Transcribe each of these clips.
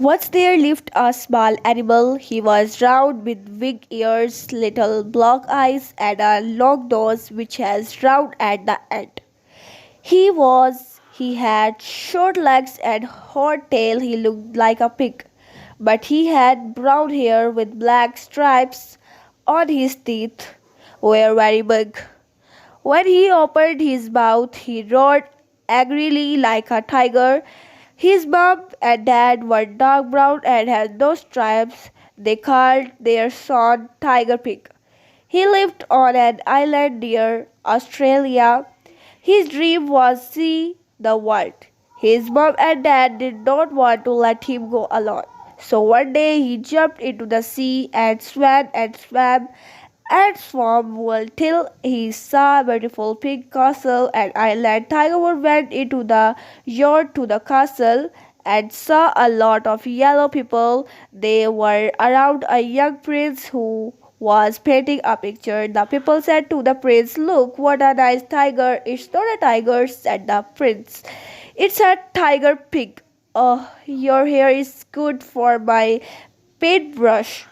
Once there lived a small animal. He was round with big ears, little black eyes, and a long nose which has round at the end. He had short legs and hot tail. He looked like a pig, but he had brown hair with black stripes on his teeth were very big. When he opened his mouth, he roared angrily like a tiger. His mom and dad were dark brown and had no stripes. They called their son Tiger-pig. He lived on an island near Australia. His dream was see the world. His mom and dad did not want to let him go alone. So one day he jumped into the sea and swam and swam well till he saw a beautiful pink castle and island. Tiger went into the yard to the castle and saw a lot of yellow people. They were around a young prince who was painting a picture. The people said to the prince, "Look, what a nice tiger." "It's not a tiger," said the prince. "It's a tiger pig." "Oh, your hair is good for my paintbrush.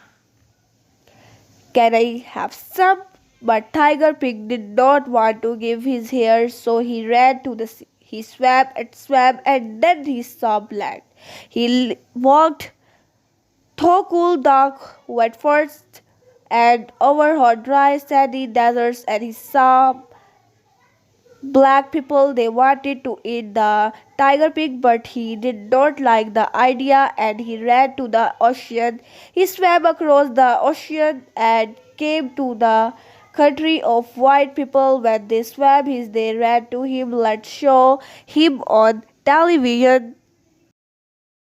Can I have some?" But Tiger Pig did not want to give his hair, so he ran to the sea. He swam, and then he saw land. He walked through cool, dark, wet forests and over hot, dry, sandy deserts, and he saw black people. They wanted to eat the tiger pig, but he did not like the idea and he ran to the ocean. He swam across the ocean and came to the country of white people. When they swam, they ran to him. Let's show him on television.